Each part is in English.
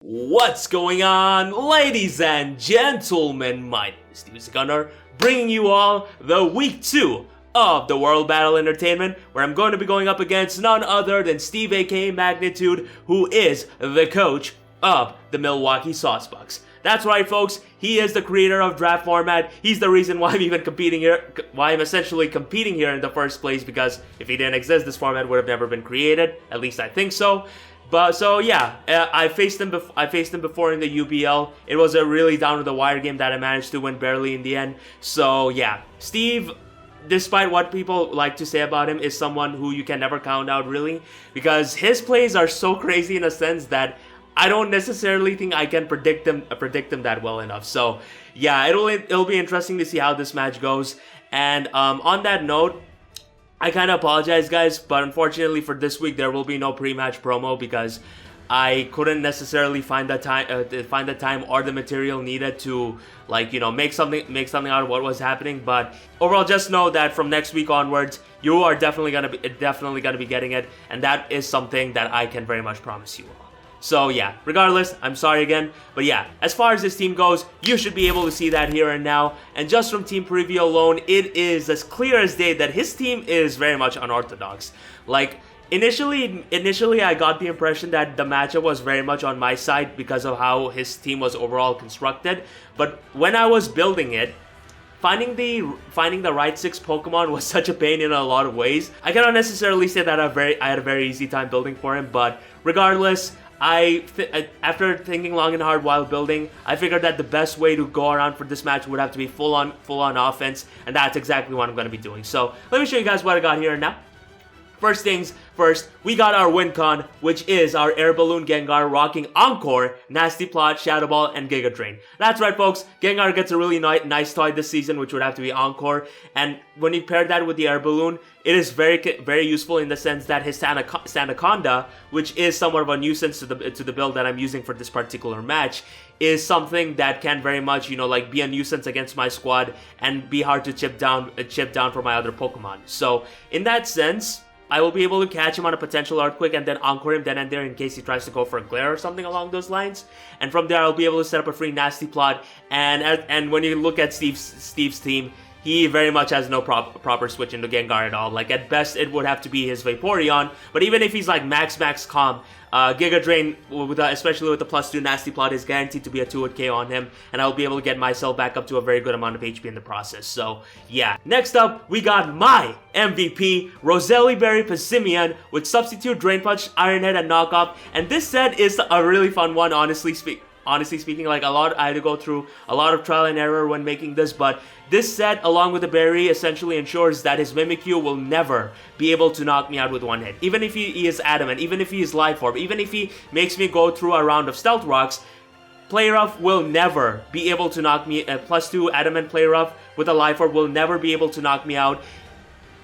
What's going on, ladies and gentlemen? My name is Steve Gunner, bringing you all the week 2 of the World Battle Entertainment, where I'm going to be going up against none other than Steve aka Magnitude, who is the coach of the Milwaukee Saucebucks. That's right, folks, he is the creator of draft format. He's the reason why I'm even competing here, why I'm essentially competing here in the first place, because if he didn't exist, this format would have never been created. At least I think so. But so yeah, I faced him before in the UBL. It was a really down to the wire game that I managed to win barely in the end. So yeah, Steve, despite what people like to say about him, is someone who you can never count out really, because his plays are so crazy in a sense that I don't necessarily think I can predict them that well enough. So yeah, it'll be interesting to see how this match goes. And on that note, I kind of apologize, guys, but unfortunately for this week there will be no pre-match promo because I couldn't necessarily find the time or the material needed to, like, you know, make something out of what was happening. But overall, just know that from next week onwards, you are definitely gonna be getting it, and that is something that I can very much promise you all. So yeah, regardless, I'm sorry again, but yeah, as far as this team goes, you should be able to see that here and now, and just from team preview alone, it is as clear as day that his team is very much unorthodox. Like, initially I got the impression that the matchup was very much on my side because of how his team was overall constructed, but when I was building it, finding the right 6 Pokemon was such a pain in a lot of ways. I cannot necessarily say that I had a very easy time building for him, but regardless, after thinking long and hard while building, I figured that the best way to go around for this match would have to be full on offense, and that's exactly what I'm going to be doing. So let me show you guys what I got here now. First things first, we got our win con, which is our Air Balloon Gengar rocking Encore, Nasty Plot, Shadow Ball, and Giga Drain. That's right, folks, Gengar gets a really nice toy this season, which would have to be Encore, and when you pair that with the Air Balloon, it is very useful in the sense that his Sandaconda, which is somewhat of a nuisance to the build that I'm using for this particular match, is something that can very much, you know, like, be a nuisance against my squad and be hard to chip down for my other Pokemon. So in that sense, I will be able to catch him on a potential Earthquake and then Encore him then and there in case he tries to go for a Glare or something along those lines. And from there, I'll be able to set up a free Nasty Plot. And when you look at Steve's team, he very much has no proper switch into Gengar at all. Like, at best, it would have to be his Vaporeon. But even if he's like max calm, Giga Drain, especially with the +2 Nasty Plot, is guaranteed to be a 2-hit KO on him, and I'll be able to get myself back up to a very good amount of HP in the process. So yeah. Next up, we got my MVP, Roselli Berry Passimian, with Substitute, Drain Punch, Iron Head, and Knockoff. And this set is a really fun one, honestly speaking. Like, I had to go through a lot of trial and error when making this, but this set, along with the berry, essentially ensures that his Mimikyu will never be able to knock me out with one hit. Even if he is adamant, even if he is Life Orb, even if he makes me go through a round of Stealth Rocks, Play Rough will never be able to knock me. +2 adamant Play Rough with a Life Orb will never be able to knock me out,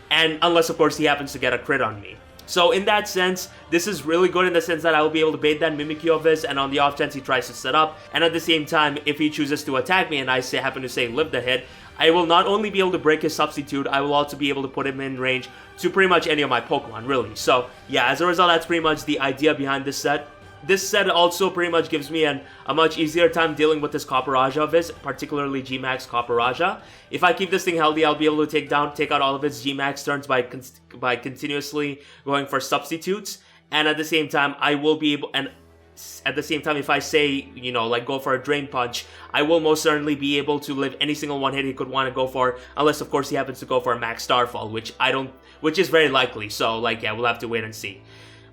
and unless, of course, he happens to get a crit on me. So in that sense, this is really good in the sense that I will be able to bait that Mimikyu of his, and on the off chance he tries to set up, and at the same time, if he chooses to attack me and I happen to live the hit, I will not only be able to break his Substitute, I will also be able to put him in range to pretty much any of my Pokemon, really. So yeah, as a result, that's pretty much the idea behind this set. This set also pretty much gives me a much easier time dealing with this Copperaja of his, particularly G-Max Copperaja. If I keep this thing healthy, I'll be able to take out all of its G-Max turns by continuously going for substitutes. And at the same time, if I say, you know, like, go for a Drain Punch, I will most certainly be able to live any single one hit he could want to go for, unless, of course, he happens to go for a Max Starfall, which is very likely. So, like, yeah, we'll have to wait and see.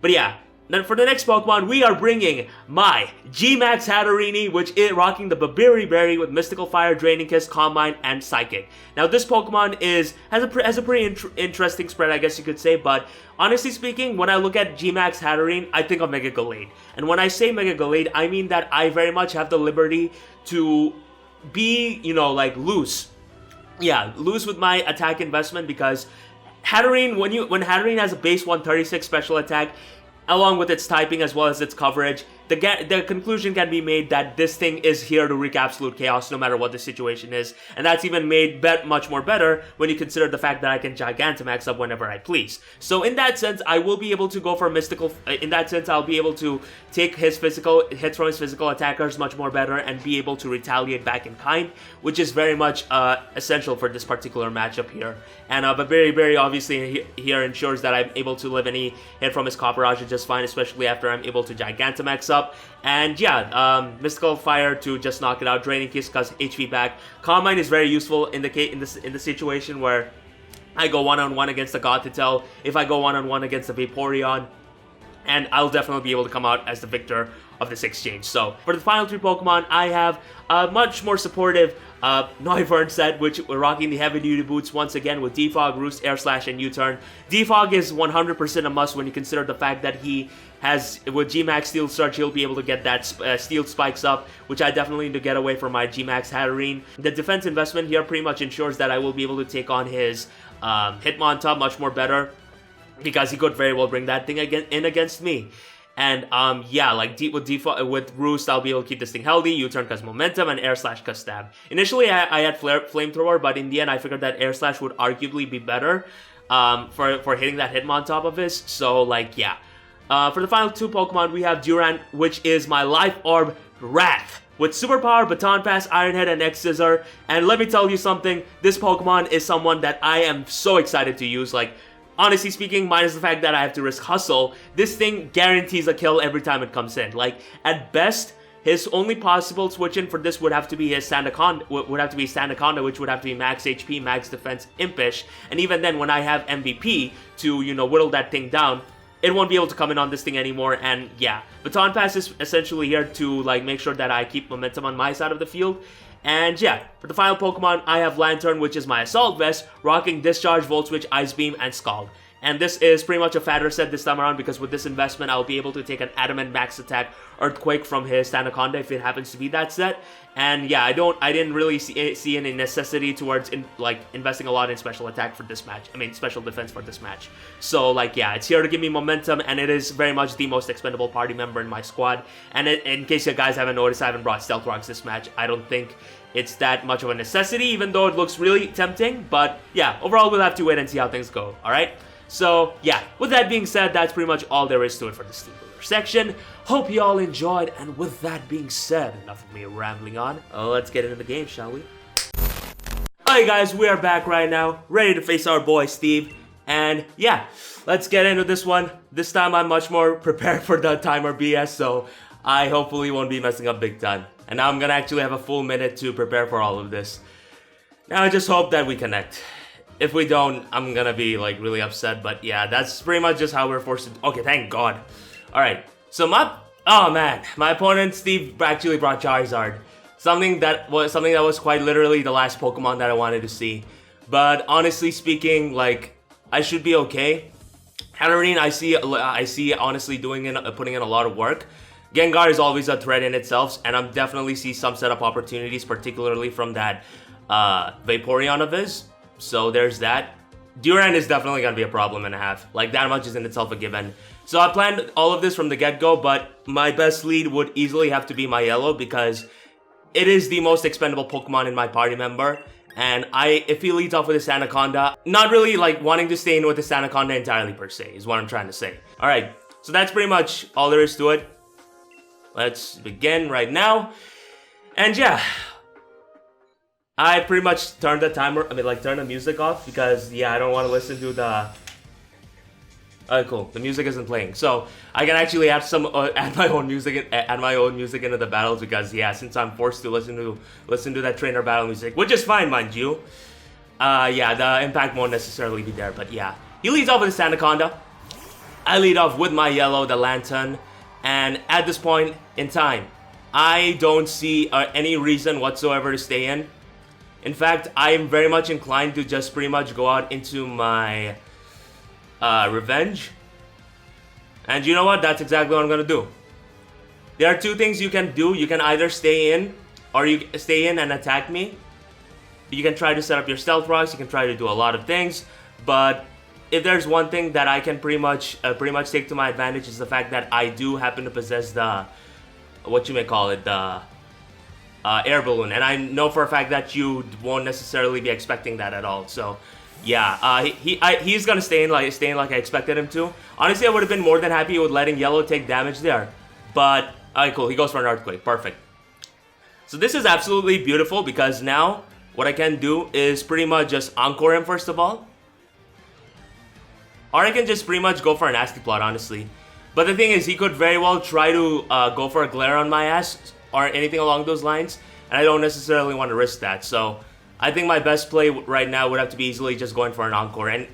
But yeah. Then for the next Pokemon, we are bringing my G-Max Hatterene, which is rocking the Babiri Berry with Mystical Fire, Draining Kiss, Calm Mind, and Psychic. Now, this Pokemon has a pretty interesting spread, I guess you could say, but honestly speaking, when I look at G-Max Hatterene, I think of Mega Gallade. And when I say Mega Gallade, I mean that I very much have the liberty to be, you know, like, loose. Yeah, loose with my attack investment, because Hatterene, when Hatterene has a base 136 special attack, along with its typing as well as its coverage, the conclusion can be made that this thing is here to wreak absolute chaos no matter what the situation is, and that's even made much more better when you consider the fact that I can Gigantamax up whenever I please. So in that sense, I will be able to go for mystical. In that sense, I'll be able to take his physical hits from his physical attackers much more better and be able to retaliate back in kind, which is very much essential for this particular matchup here. And but very obviously here ensures that I'm able to live any hit from his Copperage just fine, especially after I'm able to Gigantamax up. And yeah, Mystical Fire to just knock it out, Draining Kiss because HP back. Calm Mind is very useful in the situation where I go one-on-one against the God to Tell, if I go one-on-one against the Vaporeon, and I'll definitely be able to come out as the victor of this exchange. So for the final 3 Pokemon, I have a much more supportive Noivern set, which we're rocking the heavy-duty boots once again with Defog, Roost, Air Slash, and U-Turn. Defog is 100% a must when you consider the fact that he has, with G-Max Steel Surge, he'll be able to get that Steel Spikes up, which I definitely need to get away from my G-Max Hatterene. The defense investment here pretty much ensures that I will be able to take on his Hitmontop much more better, because he could very well bring that thing in against me. And yeah, like with Roost, I'll be able to keep this thing healthy, U-Turn cause Momentum, and Air Slash cause Stab. Initially, I had Flamethrower, but in the end, I figured that Air Slash would arguably be better for hitting that Hitmontop of his. So like, yeah. For the final 2 Pokemon, we have Durant, which is my Life Orb Wrath, with Superpower, Baton Pass, Iron Head, and X-Scissor. And let me tell you something, this Pokemon is someone that I am so excited to use. Like, honestly speaking, minus the fact that I have to risk Hustle, this thing guarantees a kill every time it comes in. Like, at best, his only possible switch-in for this would have to be his Sandaconda, which would have to be max HP, max defense, Impish. And even then, when I have MVP to, you know, whittle that thing down, it won't be able to come in on this thing anymore. And yeah, Baton Pass is essentially here to like make sure that I keep momentum on my side of the field. And yeah, for the final Pokemon, I have Lantern, which is my Assault Vest, rocking Discharge, Volt Switch, Ice Beam, and Scald. And this is pretty much a fatter set this time around, because with this investment, I'll be able to take an Adamant Max Attack Earthquake from his Sandaconda if it happens to be that set. And yeah, I didn't really see any necessity towards investing a lot in special attack for this match. I mean, special defense for this match. So like, yeah, it's here to give me momentum, and it is very much the most expendable party member in my squad. And in case you guys haven't noticed, I haven't brought Stealth Rocks this match. I don't think it's that much of a necessity, even though it looks really tempting. But yeah, overall, we'll have to wait and see how things go, alright? So yeah, with that being said, that's pretty much all there is to it for the Steam Builder section. Hope you all enjoyed, and with that being said, enough of me rambling on. Let's get into the game, shall we? Alright guys, we are back right now, ready to face our boy Steve. And yeah, let's get into this one. This time I'm much more prepared for the timer BS, so I hopefully won't be messing up big time. And now I'm gonna actually have a full minute to prepare for all of this. Now I just hope that we connect. If we don't, I'm gonna be like really upset, but yeah, that's pretty much just how we're forced to. Okay, thank God. Alright, so oh man, my opponent Steve actually brought Charizard. Something that was quite literally the last Pokemon that I wanted to see. But honestly speaking, like, I should be okay. Hatterene, I see honestly putting in a lot of work. Gengar is always a threat in itself, and I'm definitely see some setup opportunities, particularly from that Vaporeon of his. So there's that. Durant is definitely going to be a problem and a half. Like, that much is in itself a given. So I planned all of this from the get-go, but my best lead would easily have to be my yellow, because it is the most expendable Pokemon in my party member. And if he leads off with his Anaconda, not really like wanting to stay in with his Anaconda entirely per se, is what I'm trying to say. Alright, so that's pretty much all there is to it. Let's begin right now. And yeah, I pretty much turned the timer, turned the music off, because yeah, I don't want to listen to the... Alright, cool. The music isn't playing, so I can actually add some add my own music into the battles, because yeah, since I'm forced to listen to that trainer battle music, which is fine, mind you. Yeah, the impact won't necessarily be there, but yeah, he leads off with his Anaconda. I lead off with my yellow, the Lantern, and at this point in time, I don't see any reason whatsoever to stay in. In fact, I am very much inclined to just pretty much go out into my Revenge. And you know what? That's exactly what I'm gonna do. There are two things you can do. You can either stay in, or you stay in and attack me. You can try to set up your Stealth Rocks. You can try to do a lot of things. But if there's one thing that I can pretty much take to my advantage, is the fact that I do happen to possess the what you may call it, the air balloon, and I know for a fact that you won't necessarily be expecting that at all. So yeah, he's gonna stay in like I expected him to. Honestly, I would have been more than happy with letting yellow take damage there, but alright, cool. He goes for an earthquake. Perfect. So this is absolutely beautiful because now what I can do is pretty much just encore him first of all, or I can just pretty much go for an nasty plot, honestly. But the thing is, he could very well try to go for a glare on my ass or anything along those lines, and I don't necessarily want to risk that. So I think my best play right now would have to be easily just going for an encore. And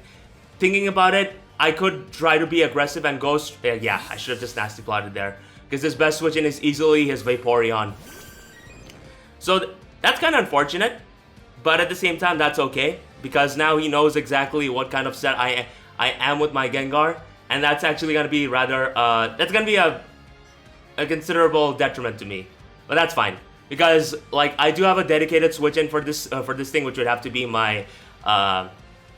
thinking about it, I could try to be aggressive and go... yeah, I should have just nasty plotted there, because his best switch in is easily his Vaporeon. So that's kind of unfortunate, but at the same time, that's okay, because now he knows exactly what kind of set I am with my Gengar, and that's actually going to be rather... that's going to be a considerable detriment to me. But that's fine, because like I do have a dedicated switch in for this thing, which would have to be my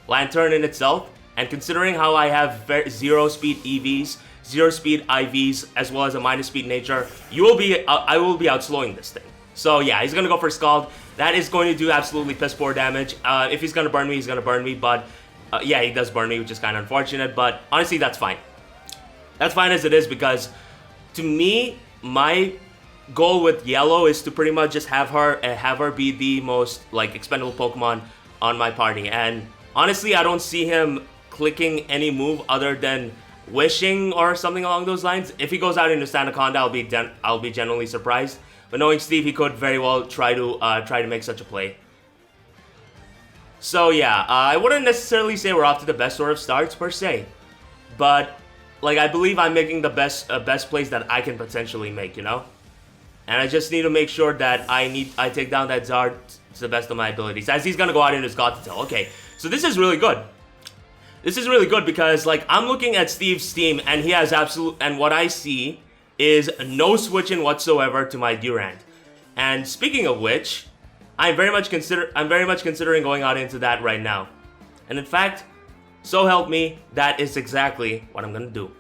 Lantern in itself. And considering how I have 0 speed EVs, 0 speed IVs, as well as a minus speed nature, I will be outslowing this thing. So yeah, he's gonna go for Scald. That is going to do absolutely piss poor damage. If he's gonna burn me, he's gonna burn me. But yeah, he does burn me, which is kind of unfortunate. But honestly, that's fine. That's fine as it is, because to me, my goal with yellow is to pretty much just have her be the most like expendable Pokemon on my party. And honestly, I don't see him clicking any move other than wishing or something along those lines. If he goes out into Sandaconda, I'll be genuinely surprised. But knowing Steve, he could very well try to make such a play. So yeah, I wouldn't necessarily say we're off to the best sort of starts per se, but like I believe I'm making the best plays that I can potentially make, you know. And I just need to make sure that I take down that Zard to the best of my abilities, as he's gonna go out into his Gothitelle. Okay, so this is really good. This is really good because like I'm looking at Steve's team and he has and what I see is no switching whatsoever to my Durant. And speaking of which, I'm very much considering going out into that right now. And in fact, so help me, that is exactly what I'm gonna do.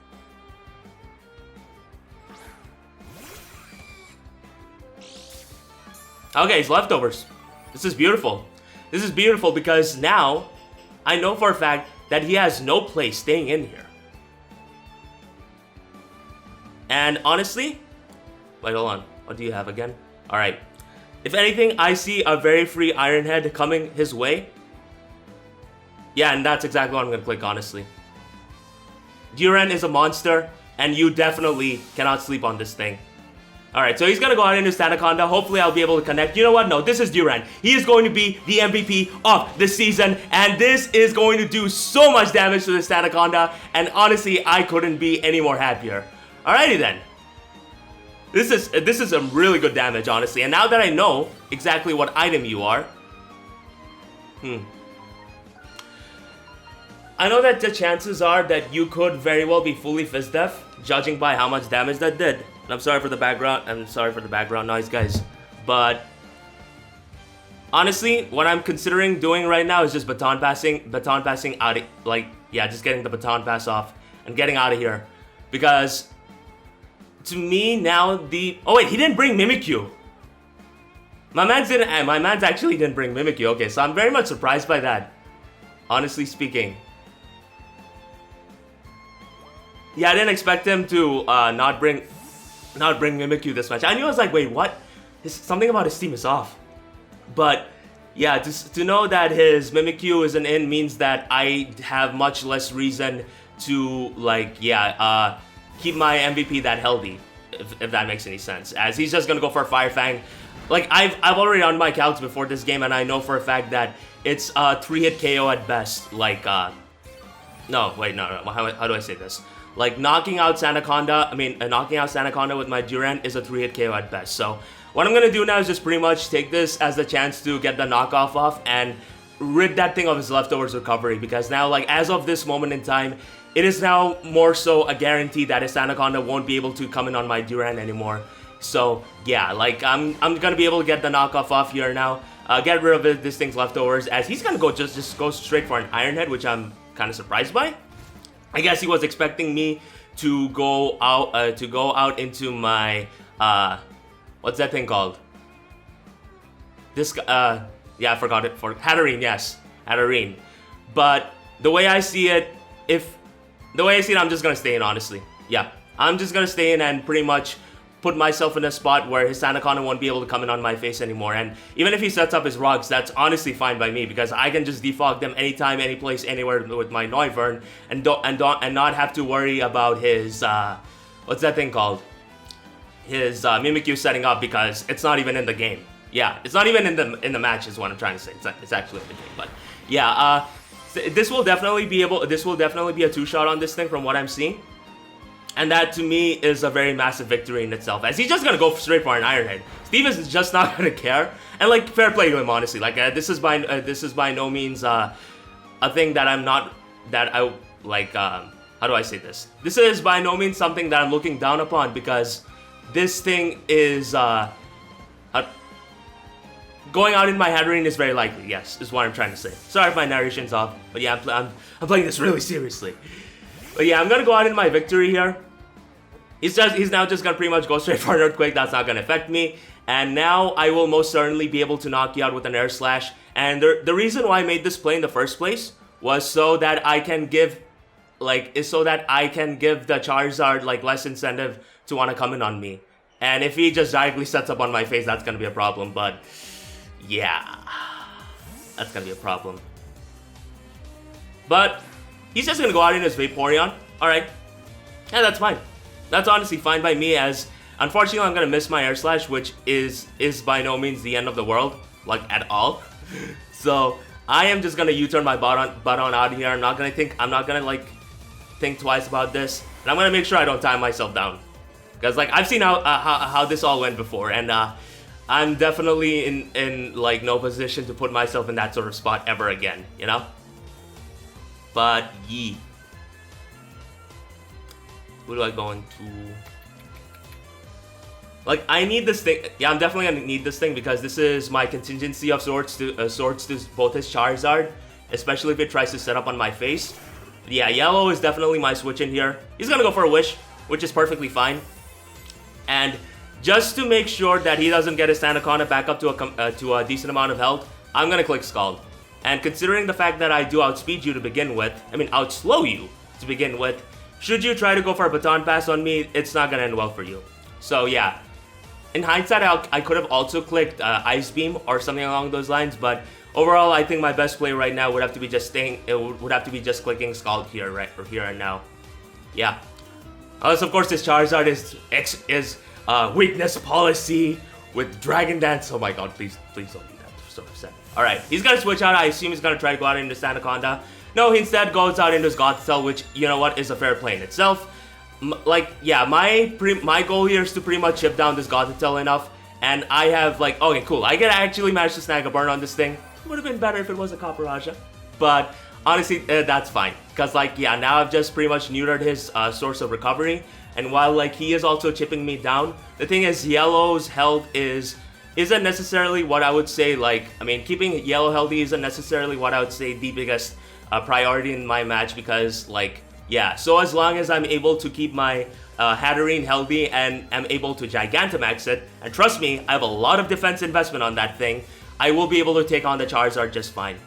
Okay, it's leftovers. This is beautiful. This is beautiful because now I know for a fact that he has no place staying in here. And honestly, wait, hold on. What do you have again? Alright. If anything, I see a very free Iron Head coming his way. Yeah, and that's exactly what I'm going to click, honestly. Durant is a monster, and you definitely cannot sleep on this thing. Alright, so he's going to go out into Sandaconda. Hopefully, I'll be able to connect. You know what? No, this is Durant. He is going to be the MVP of the season, and this is going to do so much damage to the Sandaconda, and honestly, I couldn't be any more happier. Alrighty then. This is some really good damage, honestly. And now that I know exactly what item you are, I know that the chances are that you could very well be fully Fizz Def, judging by how much damage that did. And I'm sorry for the background noise, guys. But honestly, what I'm considering doing right now is just baton passing out of, like, yeah, just getting the baton pass off and getting out of here. Because to me now oh wait, he didn't bring Mimikyu. My man's actually didn't bring Mimikyu. Okay, so I'm very much surprised by that, honestly speaking. Yeah, I didn't expect him to not bring Mimikyu this much. I knew, I was like, wait, what? Something about his team is off. But yeah, to know that his Mimikyu isn't in means that I have much less reason to, like, yeah, keep my MVP that healthy, if that makes any sense. As he's just gonna go for a Fire Fang. Like, I've already done my calcs before this game, and I know for a fact that it's a 3-hit KO at best. Like, no, wait, no. How do I say this? Like, knocking out Sandaconda with my Durant is a 3-hit KO at best. So what I'm gonna do now is just pretty much take this as the chance to get the knockoff off and rid that thing of his leftovers recovery, because now, like, as of this moment in time, it is now more so a guarantee that his Sandaconda won't be able to come in on my Durant anymore. So yeah, like, I'm gonna be able to get the knockoff off here now, get rid of this thing's leftovers, as he's gonna go just go straight for an Iron Head, which I'm kind of surprised by. I guess he was expecting me to go out into my what's that thing called? This, yeah, I forgot it. For Hatterene, yes. Hatterene. But the way I see it, I'm just gonna stay in, honestly. Yeah, I'm just gonna stay in and pretty much put myself in a spot where his Sandaconda won't be able to come in on my face anymore. And even if he sets up his Rugs, that's honestly fine by me because I can just defog them anytime, any place, anywhere with my Noivern and not have to worry about his what's that thing called? His Mimikyu setting up because it's not even in the game. Yeah, it's not even in the match is what I'm trying to say. It's actually in the game, but yeah, this will definitely be a 2-shot on this thing from what I'm seeing. And that to me is a very massive victory in itself, as he's just gonna go straight for an Iron Head. Steve is just not gonna care, and like fair play to him, honestly. Like this is by no means a thing that I like. How do I say this? This is by no means something that I'm looking down upon because this thing is going out in my Hatterene is very likely. Yes, is what I'm trying to say. Sorry if my narration's off, but yeah, I'm playing this really seriously. But yeah, I'm gonna go out in my victory here. He's now just gonna pretty much go straight for an Earthquake. That's not gonna affect me. And now I will most certainly be able to knock you out with an Air Slash. And the reason why I made this play in the first place was so that I can give the Charizard like less incentive to want to come in on me. And if he just directly sets up on my face, that's gonna be a problem. But yeah, that's gonna be a problem. But he's just gonna go out in his Vaporeon. Alright. Yeah, that's fine. That's honestly fine by me, as unfortunately I'm gonna miss my Air Slash, which is by no means the end of the world, like at all. So I am just gonna U-turn my butt on out of here. I'm not gonna like think twice about this. And I'm gonna make sure I don't time myself down. Because like I've seen how this all went before, and I'm definitely in like no position to put myself in that sort of spot ever again, you know? But yee. Who do I go into? Like I need this thing. Yeah, I'm definitely gonna need this thing because this is my contingency of sorts to both his Charizard, especially if it tries to set up on my face. But yeah, yellow is definitely my switch in here. He's gonna go for a Wish, which is perfectly fine. And just to make sure that he doesn't get his Sandaconda back up to a decent amount of health, I'm gonna click Scald. And considering the fact that I do outspeed you to begin with, outslow you to begin with, should you try to go for a Baton Pass on me, it's not gonna end well for you. So yeah, in hindsight, I could have also clicked Ice Beam or something along those lines, but overall, I think my best play right now would have to be just just clicking Scald here, here and now. Yeah. Unless of course this Charizard is weakness policy with Dragon Dance. Oh my god, please don't do that. I'm so upset. Alright, he's gonna switch out. I assume he's gonna try to go out into Sandaconda. No, he instead goes out into his Gothitelle, which, you know what, is a fair play in itself. Yeah, my goal here is to pretty much chip down this Gothitelle enough, and I have, like, okay, cool, I can actually manage to snag a burn on this thing. Would have been better if it was a Copperajah, but honestly, that's fine, because, like, yeah, now I've just pretty much neutered his source of recovery, and while, like, he is also chipping me down, the thing is, Yellow's health isn't necessarily what I would say, like, keeping Yellow healthy isn't necessarily what I would say the biggest priority in my match, because, like, yeah, so as long as I'm able to keep my Hatterene healthy and am able to Gigantamax it, and trust me, I have a lot of defense investment on that thing, I will be able to take on the Charizard just fine.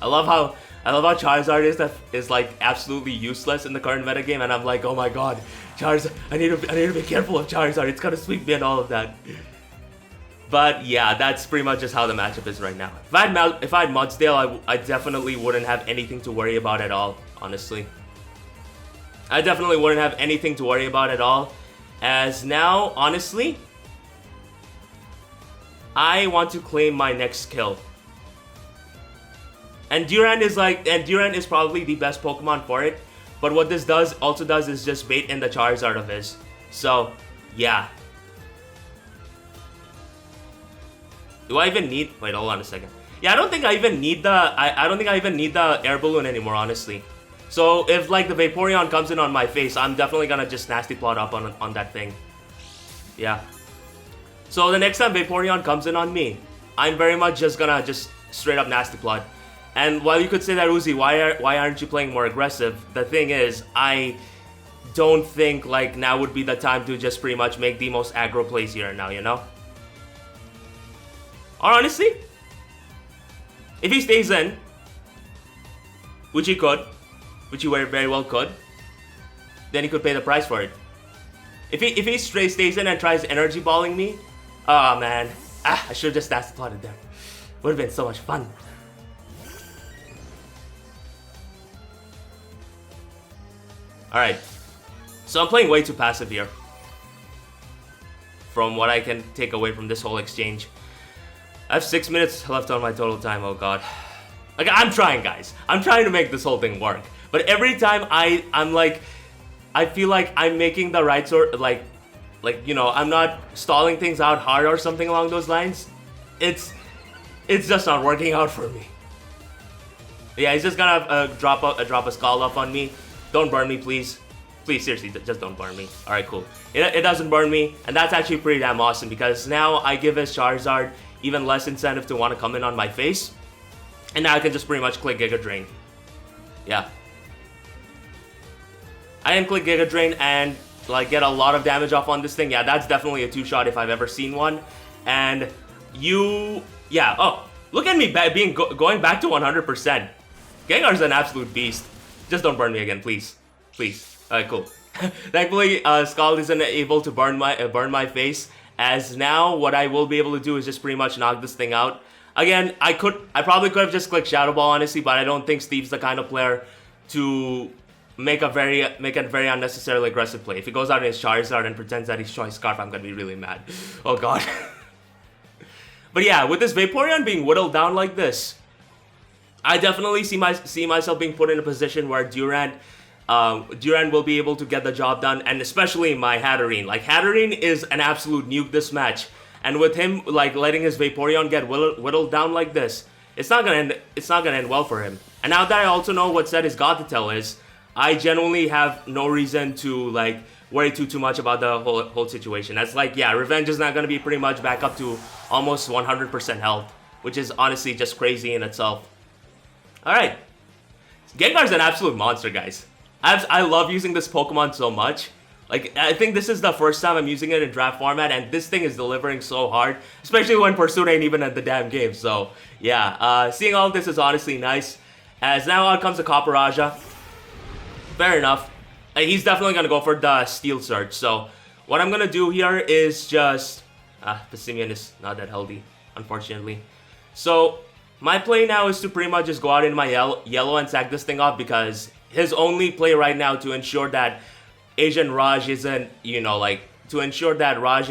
I love how Charizard is like absolutely useless in the current metagame, and I'm like, oh my god, Charizard, I need to be careful of Charizard, it's gonna sweep me and all of that. But yeah, that's pretty much just how the matchup is right now. If I had Mudsdale, I definitely wouldn't have anything to worry about at all, honestly. I definitely wouldn't have anything to worry about at all, as now, honestly, I want to claim my next kill. And Durant is probably the best Pokemon for it, but what this also does is just bait in the Charizard of his. So, yeah. Do I even need... Wait, hold on a second. Yeah, I don't think I even need the Air Balloon anymore, honestly. So, if, like, the Vaporeon comes in on my face, I'm definitely gonna just Nasty Plot up on that thing. Yeah. So, the next time Vaporeon comes in on me, I'm very much just gonna straight up Nasty Plot. And while you could say that, Uzi, why aren't you playing more aggressive? The thing is, I don't think like now would be the time to just pretty much make the most aggro plays here and now, you know? Or honestly, if he stays in, which he could, which he very well could, then he could pay the price for it. If he straight stays in and tries energy balling me, oh man, I should have just dashed plotted there. Would have been so much fun. Alright, so I'm playing way too passive here, from what I can take away from this whole exchange. I have 6 minutes left on my total time, oh god. Like, I'm trying, guys. I'm trying to make this whole thing work. But every time I'm like, I feel like I'm making the right sort, like, you know, I'm not stalling things out hard or something along those lines. It's just not working out for me. Yeah, he's just gonna drop a skull up on me. Don't burn me, please. Please, seriously, just don't burn me. Alright, cool. It doesn't burn me, and that's actually pretty damn awesome, because now I give his Charizard even less incentive to want to come in on my face. And now I can just pretty much click Giga Drain. Yeah. I can click Giga Drain and like get a lot of damage off on this thing. Yeah, that's definitely a 2-shot if I've ever seen one. And yeah, oh, look at me going back to 100%. Gengar's an absolute beast. Just don't burn me again, please. Please. Alright, cool. Thankfully, Scald isn't able to burn my face, as now what I will be able to do is just pretty much knock this thing out. Again, I probably could have just clicked Shadow Ball, honestly, but I don't think Steve's the kind of player to make a very unnecessarily aggressive play. If he goes out in his Charizard and pretends that he's Choice Scarf, I'm gonna be really mad. Oh god. But yeah, with this Vaporeon being whittled down like this, I definitely see myself being put in a position where Durant will be able to get the job done, and especially my Hatterene. Like, Hatterene is an absolute nuke this match. And with him, like, letting his Vaporeon get whittled down like this, it's not gonna end well for him. And now that I also know what set his God to Tell is, I genuinely have no reason to, like, worry too much about the whole situation. That's like, yeah, Revenge is not gonna be pretty much back up to almost 100% health, which is honestly just crazy in itself. Alright. Gengar's an absolute monster, guys. I love using this Pokemon so much. Like, I think this is the first time I'm using it in draft format, and this thing is delivering so hard, especially when Pursuit ain't even at the damn game. So, yeah, seeing all of this is honestly nice. As now out comes the Copperaja. Fair enough. He's definitely going to go for the Steel Surge. So, what I'm going to do here is just... Passimian is not that healthy, unfortunately. So, my play now is to pretty much just go out in my yellow and sack this thing off, because his only play right now to ensure that Asian Raj isn't, you know, like, to ensure that Raj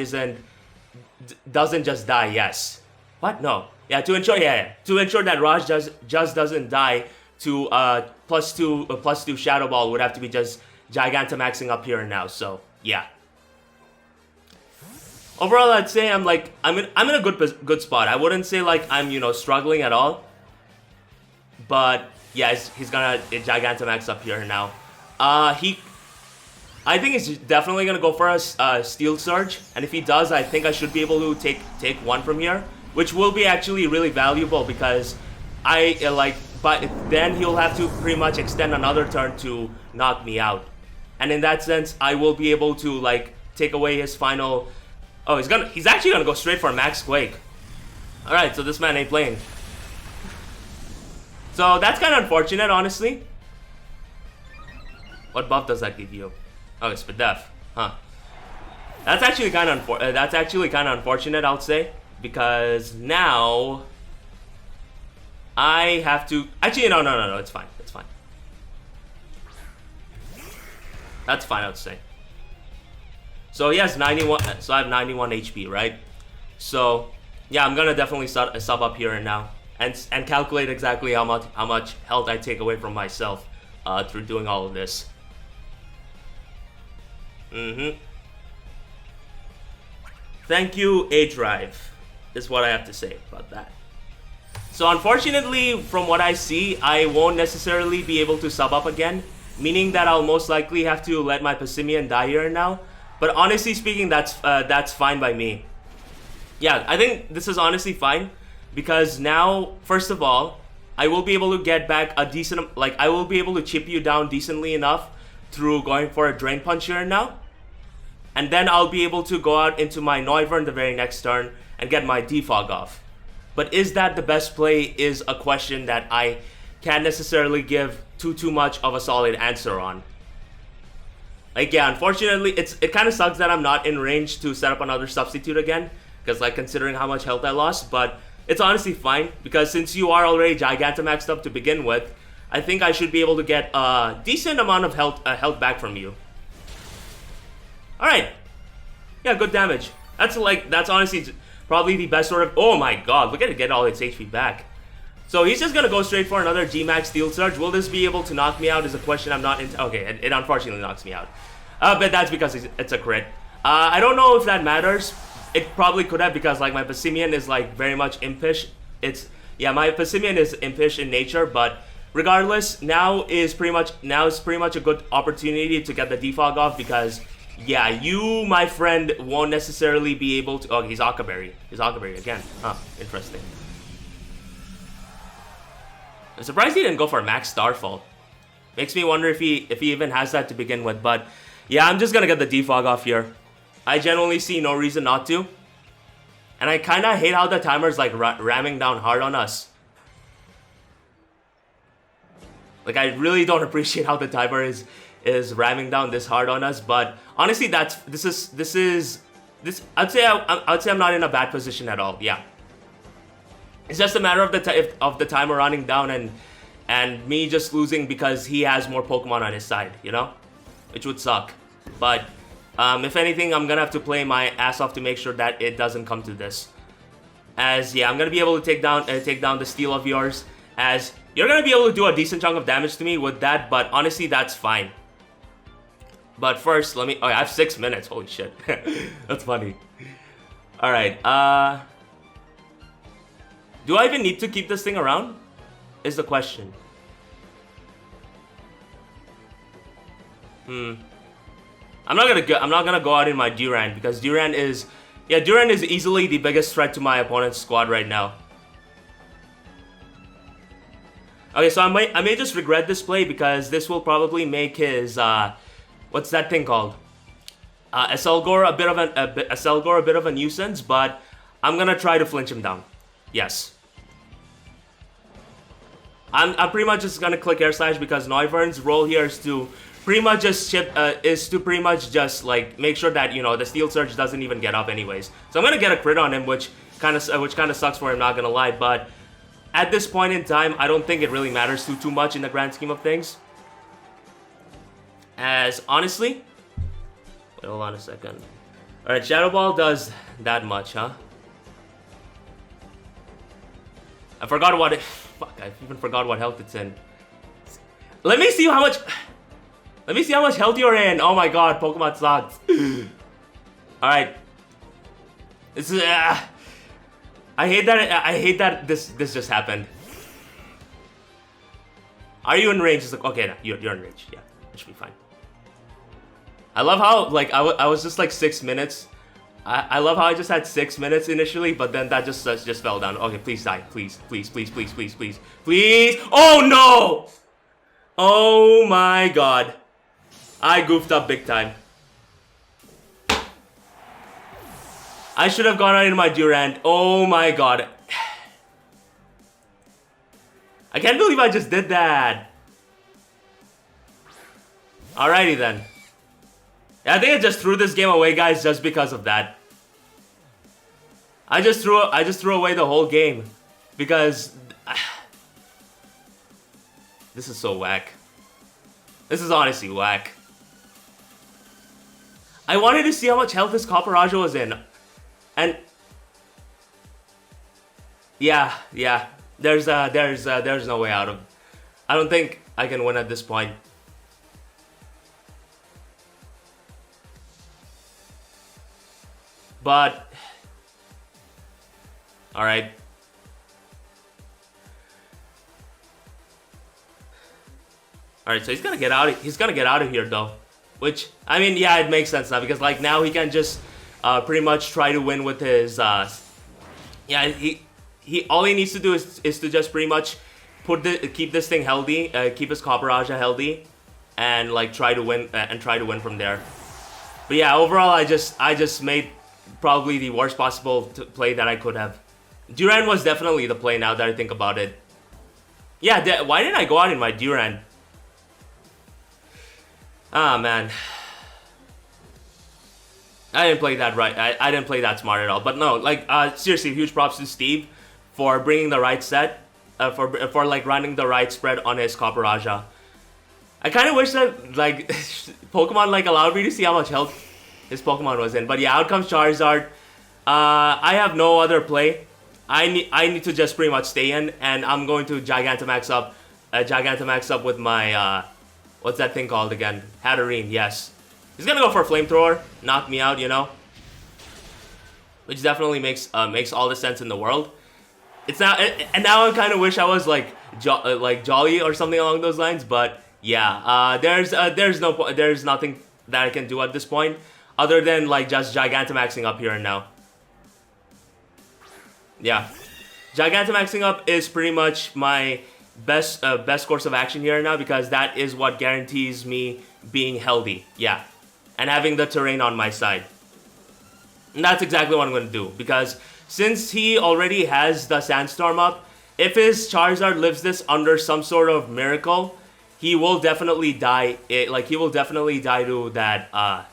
doesn't just die, yes. What? No. Yeah, to ensure that Raj just doesn't die to, plus two Shadow Ball would have to be just Gigantamaxing up here and now, so, yeah. Overall, I'd say I'm in a good spot. I wouldn't say, like, I'm, you know, struggling at all. But, yeah, he's gonna Gigantamax up here now. I think he's definitely going to go for a Steel Surge, and if he does, I think I should be able to take one from here, which will be actually really valuable, because but then he'll have to pretty much extend another turn to knock me out. And in that sense, I will be able to, like, take away his final... Oh, he's actually going to go straight for a Max Quake. Alright, so this man ain't playing. So that's kind of unfortunate, honestly. What buff does that give you? Oh, it's Spadef. Huh. That's actually kind of unfortunate, I'll say, because now I have to. Actually, no. It's fine. It's fine. That's fine, I would say. So he has 91. So I have 91 HP, right? So yeah, I'm gonna definitely sub up here and now, and calculate exactly how much health I take away from myself through doing all of this. Thank you, aDrive, is what I have to say about that. So unfortunately, from what I see, I won't necessarily be able to sub up again, meaning that I'll most likely have to let my Passimian die here now. But honestly speaking, that's fine by me. Yeah, I think this is honestly fine, because now, first of all, I will be able to get back a decent, like, I will be able to chip you down decently enough through going for a Drain Punch here and now. And then I'll be able to go out into my Noivern the very next turn and get my Defog off. But is that the best play is a question that I can't necessarily give too much of a solid answer on. Like, yeah, unfortunately, it kind of sucks that I'm not in range to set up another substitute again. Because, like, considering how much health I lost. But it's honestly fine. Because since you are already Gigantamaxed up to begin with, I think I should be able to get a decent amount of health back from you. Alright. Yeah, good damage. That's honestly probably the best sort of... Oh my god, look at it get all its HP back. So he's just gonna go straight for another G-Max Steel Surge. Will this be able to knock me out is a question I'm not into. Okay, it unfortunately knocks me out. But that's because it's a crit. I don't know if that matters. It probably could have, because like my Passimian is like very much impish. My Passimian is impish in nature, but regardless, now is pretty much a good opportunity to get the defog off, because yeah, you, my friend, won't necessarily be able to... Oh, he's Akaberry. He's Akaberry again. Huh, interesting. I'm surprised he didn't go for Max Starfall. Makes me wonder if he even has that to begin with. But yeah, I'm just gonna get the defog off here. I genuinely see no reason not to. And I kind of hate how the timer's like ramming down hard on us. Like, I really don't appreciate how the timer is ramming down this hard on us. But honestly, I'd say I'm not in a bad position at all. Yeah. It's just a matter of the timer running down and me just losing because he has more Pokemon on his side, you know? Which would suck. But if anything, I'm gonna have to play my ass off to make sure that it doesn't come to this. As yeah, I'm gonna be able to take down the Steel of yours. As you're gonna be able to do a decent chunk of damage to me with that, but honestly, that's fine. But first, let me... Oh, I have 6 minutes. Holy shit. That's funny. Alright, do I even need to keep this thing around? Is the question. I'm not gonna go out in my Durant, because Durant is easily the biggest threat to my opponent's squad right now. Okay, so I may just regret this play, because this will probably make his what's that thing called? Selgor a bit of a nuisance, but I'm gonna try to flinch him down. Yes. I'm pretty much just gonna click Air Slash, because Noivern's role here is to pretty much just like make sure that, you know, the Steel Surge doesn't even get up anyways. So I'm gonna get a crit on him, which kind of sucks for him, not gonna lie. But at this point in time, I don't think it really matters too much in the grand scheme of things. As honestly, wait, hold on a second. All right, Shadow Ball does that much, huh? I forgot what it... Fuck, I even forgot what health it's in. Let me see how much health you're in. Oh my god, Pokemon sucks. Alright. This is... I hate that this just happened. Are you in range? It's like, okay, no, you're in range. Yeah, it should be fine. I love how, like, I was just like 6 minutes. I love how I just had 6 minutes initially, but then that just fell down. Okay, please die. Please, please, please, please, please, please, please. Oh no! Oh my god. I goofed up big time. I should have gone out in my Durant. Oh my god. I can't believe I just did that. Alrighty then. I think I just threw this game away, guys, just because of that. I just threw away the whole game because this is so whack. This is honestly whack. I wanted to see how much health this Copperajah was in, and yeah, there's no way out of. I don't think I can win at this point. But all right. All right, so he's gonna get out of here though, which I mean, yeah, it makes sense now because like now he can just pretty much try to win with his yeah, he all he needs to do is to just pretty much keep this thing healthy, keep his Copperajah healthy, and like try to win from there. But yeah, overall I just made probably the worst possible play that I could have. Duran was definitely the play now that I think about it. Yeah, why didn't I go out in my Duran? Ah, man. I didn't play that right. I didn't play that smart at all. But no, like, seriously, huge props to Steve for bringing the right set, for like running the right spread on his Copper Raja. I kind of wish that, like, Pokemon, like, allowed me to see how much health his Pokemon was in. But yeah, out comes Charizard. I have no other play. I need to just pretty much stay in, and I'm going to Gigantamax up with my, what's that thing called again? Hatterene, yes. He's gonna go for a Flamethrower, knock me out, you know? Which definitely makes all the sense in the world. It's now, and now I kind of wish I was like Jolly or something along those lines, but yeah, there's nothing that I can do at this point other than like just Gigantamaxing up here and now. Yeah, Gigantamaxing up is pretty much my best course of action here and now, because that is what guarantees me being healthy. Yeah, and having the terrain on my side. And that's exactly what I'm going to do, because since he already has the Sandstorm up, if his Charizard lives this under some sort of miracle, he will definitely die. He will definitely die to that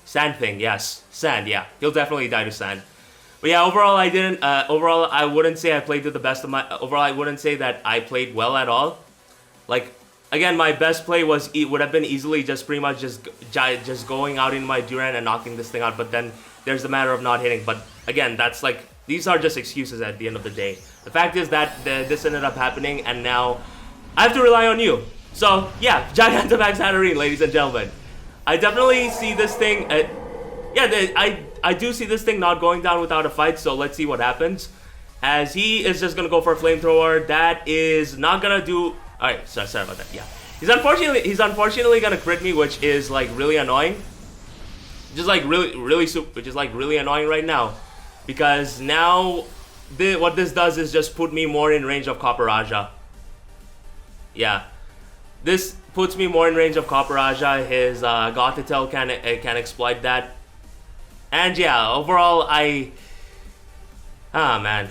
sand thing. Yes, sand. Yeah, he'll definitely die to sand. But yeah, overall I didn't. Overall, I wouldn't say I played to the best of my. Overall, I wouldn't say that I played well at all. Like, again, my best play would have been easily just pretty much just going out in my Duran and knocking this thing out. But then there's the matter of not hitting. But again, that's like, these are just excuses at the end of the day. The fact is that this ended up happening, and now I have to rely on you. So yeah, Gigantamax Hatterene, ladies and gentlemen. I definitely see this thing. I do see this thing not going down without a fight, so let's see what happens. As he is just going to go for a Flamethrower. That is not going to do... Alright, sorry about that, yeah. He's unfortunately going to crit me, which is like really annoying. Just like really annoying right now. Because now, what this does is just put me more in range of Copper Raja. Yeah. This puts me more in range of Copper Raja. His Gothitelle can exploit that. And yeah, overall, man.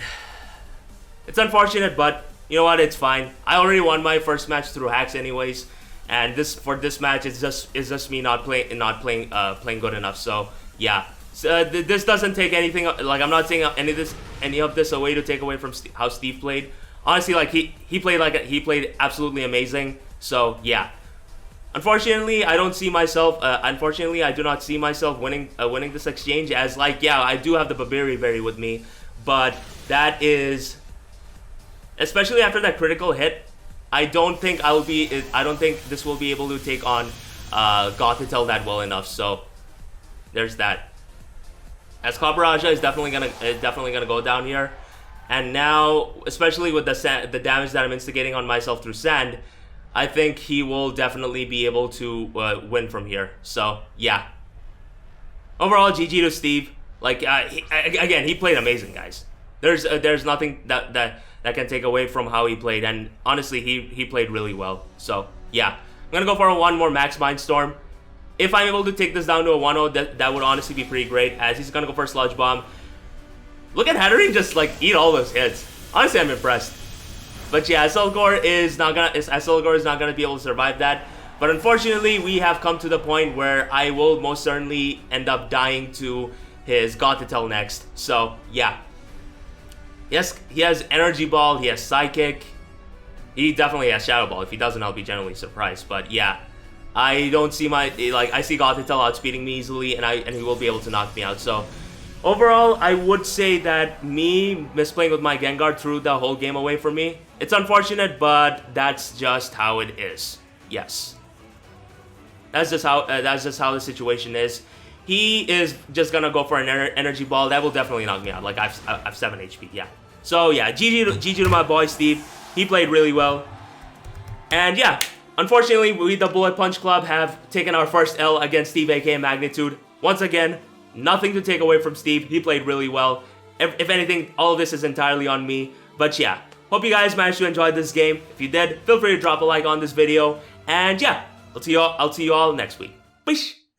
It's unfortunate, but you know what? It's fine. I already won my first match through hacks anyways. And for this match, it's just me not playing good enough. So yeah. So, this doesn't take anything, like, I'm not saying any of this away to take away from how Steve played. Honestly, like, he played absolutely amazing. So yeah. Unfortunately, I don't see myself. Unfortunately, I do not see myself winning this exchange. As like, yeah, I do have the Babiri Berry with me, but that is, especially after that critical hit, I don't think this will be able to take on Gothitelle that well enough. So there's that. As Copper Raja is definitely gonna go down here, and now, especially with the damage that I'm instigating on myself through sand, I think he will definitely be able to win from here. So yeah. Overall, GG to Steve. Like, again, he played amazing, guys. There's nothing that can take away from how he played, and honestly, he played really well. So yeah, I'm gonna go for one more Max Mindstorm. If I'm able to take this down to a 1-0, that would honestly be pretty great. As he's gonna go for a Sludge Bomb. Look at Hatterene just like eat all those hits. Honestly, I'm impressed. But yeah, Selgor is not gonna be able to survive that. But unfortunately, we have come to the point where I will most certainly end up dying to his Gothitelle next. So yeah. Yes, he has Energy Ball, he has Psychic. He definitely has Shadow Ball. If he doesn't, I'll be genuinely surprised. But yeah, I don't see I see Gothitelle outspeeding me easily, and he will be able to knock me out. So overall, I would say that me misplaying with my Gengar threw the whole game away from me. It's unfortunate, but that's just how it is. Yes. That's just how the situation is. He is just gonna go for an energy ball. That will definitely knock me out. Like, I've 7 HP, yeah. So yeah, GG to my boy Steve. He played really well. And yeah, unfortunately, we, the Bullet Punch Club, have taken our first L against Steve, aka Magnitude. Once again, nothing to take away from Steve. He played really well. If anything, all of this is entirely on me. But yeah, hope you guys managed to enjoy this game. If you did, feel free to drop a like on this video. And yeah, I'll see you all next week. Peace.